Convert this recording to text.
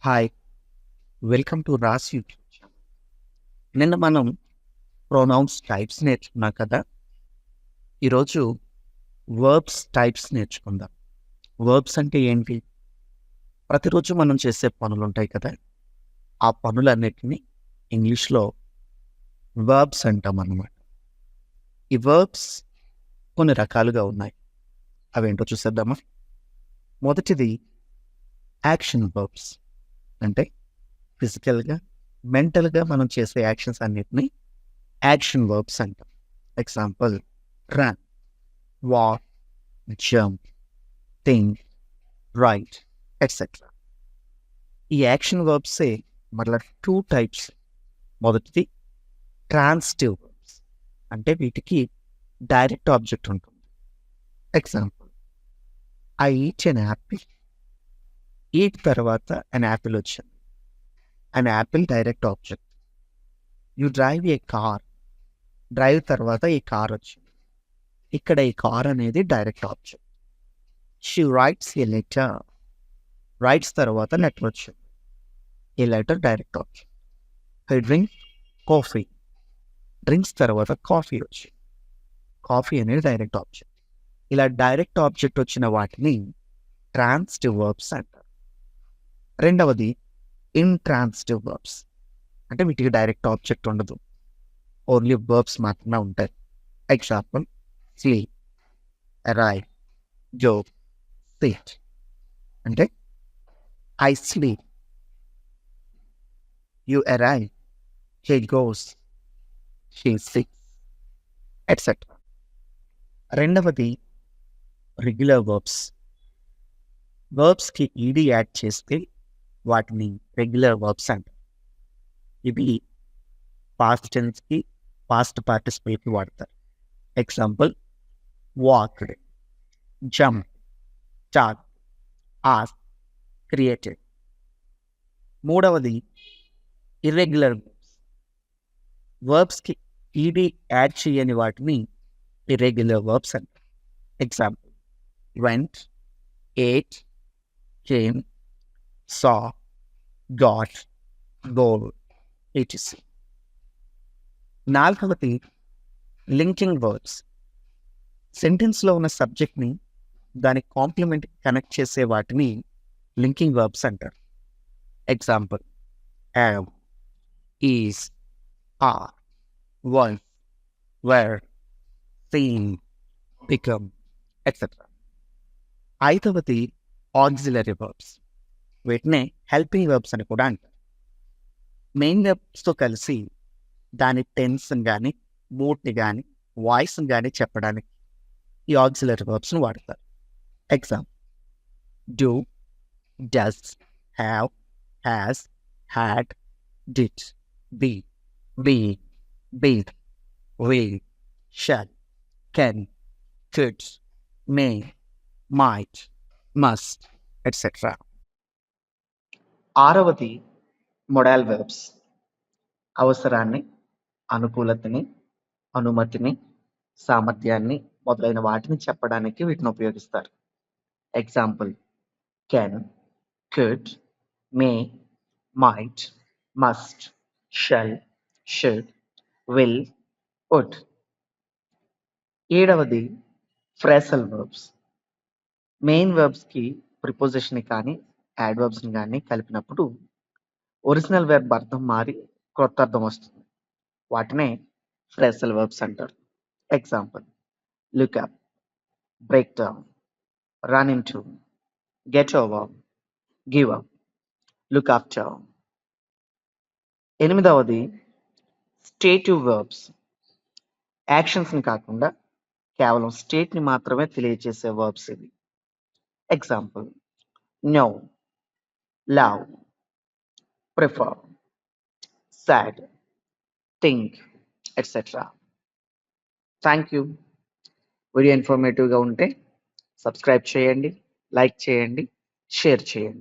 Hi! Welcome to రాస్ YouTube channel. నిన్న మనం ప్రొనౌన్స్ టైప్స్ నేర్చుకున్నాం కదా! ఈరోజు వర్బ్స్ టైప్స్ నేర్చుకుందాం. వర్బ్స్ అంటే ఏంటి? ప్రతిరోజు మనం చేసే పనులుంటాయి కదా! ఆ పనులన్నిటిని ఇంగ్లీష్‌లో వర్బ్స్ అంటామనమాట. ఈ వర్బ్స్ కొన్ని రకాలుగా ఉన్నాయి. అవేంటో చూసేద్దామా? మొదటిది యాక్షన్ వర్బ్స్. అంటే ఫిజికల్‌గా, మెంటల్‌గా మనం చేసే యాక్షన్స్ అన్నిటిని యాక్షన్ వర్బ్స్ అంటాం. Example run, walk, jump, think, right etcetera. ఈ యాక్షన్ వర్బ్సే మరలా 2 టైప్స్. మొదటిది ట్రాన్సిటివ్ వర్బ్స్. అంటే వీటికి డైరెక్ట్ ఆబ్జెక్ట్ ఉంటుంది. Example I eat an apple. Eat తర్వాత అన్ యాపిల్ వచ్చింది. An apple direct object. You drive a car. Drive తర్వాత ఈ కార్ వచ్చింది. ఇక్కడ ఈ కార్ అనేది direct object. She rights A letter. Rights తర్వాత లెటర్ వచ్చింది. ఈ letter direct object. I drink coffee. Drinks తర్వాత కాఫీ వచ్చింది. కాఫీ అనేది డైరెక్ట్ ఆబ్జెక్ట్. ఇలా డైరెక్ట్ ఆబ్జెక్ట్ వచ్చిన వాటిని ట్రాన్సిటివ్ వర్బ్స్ అంటారు. రెండవది ఇంట్రాన్సిటివ్ వర్బ్స్. అంటే వీటికి డైరెక్ట్ ఆబ్జెక్ట్ ఉండదు. ఓన్లీ వర్బ్స్ మాత్రమే ఉంటాయి. Example sleep, arrive, go, sit. అంటే I sleep, you arrive, he goes, she sits etcetera. రెండవది రెగ్యులర్ వర్బ్స్. వర్బ్స్‌కి ఈడీ యాడ్ చేస్తే వాటిని రెగ్యులర్ వర్బ్స్ అంటారు. ఇవి పాస్ట్ టెన్స్‌కి, పాస్ట్ పార్టిసిపల్‌కి వాడతారు. Example walked, jump, talk, ask, created. మూడవది ఇర్రెగ్యులర్ వర్బ్స్. వర్బ్స్‌కి ఈడీ యాడ్ చేయని వాటిని ఇర్రెగ్యులర్ వర్బ్స్ అంటారు. Example went, ate, came, saw, got, goal etc. నాలుగవది లింకింగ్ వర్డ్స్. సెంటెన్స్లో ఉన్న సబ్జెక్ట్ని దాని కాంప్లిమెంట్ కనెక్ట్ చేసే వాటిని లింకింగ్ వర్బ్స్ అంటారు. Example have, is, are, was, were, seem, become etcetera. ఐదవది ఆక్సిలరీ వర్బ్స్. వీటినే హెల్పింగ్ వర్బ్స్ అని కూడా అంటారు. మెయిన్ వర్బ్స్తో కలిసి దాని టెన్స్ని కానీ, మూడ్ని కానీ, వాయిస్ని కానీ చెప్పడానికి ఈ ఆక్సిలరీ వర్బ్స్ని వాడతారు. Example do, does, have, has, had, did, be, being, been, will, shall, can, could, may, might, must etcetera. ఆరవది మొడాల్ వెర్బ్స్. అవసరాన్ని, అనుకూలతని, అనుమతిని, సామర్థ్యాన్ని మొదలైన వాటిని చెప్పడానికి వీటిని ఉపయోగిస్తారు. Example can, could, may, might, must, shall, should, will, would. ఏడవది ఫ్రేసల్ వర్బ్స్. మెయిన్ వర్బ్స్కి ప్రిపోజిషన్ కానీ యాడ్వర్బ్స్ని కానీ కలిపినప్పుడు ఒరిజినల్ వెర్బ్ అర్థం మారి కొత్త అర్థం వస్తుంది. వాటినే ఫ్రేసల్ వర్బ్స్ అంటారు. Example look up, break down, run in to, get over, give up, look after. ఎనిమిదవది స్టేటివ్ వర్బ్స్. యాక్షన్స్ని కాకుండా కేవలం స్టేట్ని మాత్రమే తెలియజేసే వర్బ్స్ ఇవి. Example know, love, prefer, sad, think etcetera. Thank you. Video ఇన్ఫర్మేటివ్గా ఉంటే సబ్స్క్రైబ్ చేయండి, లైక్ చేయండి, షేర్ చేయండి.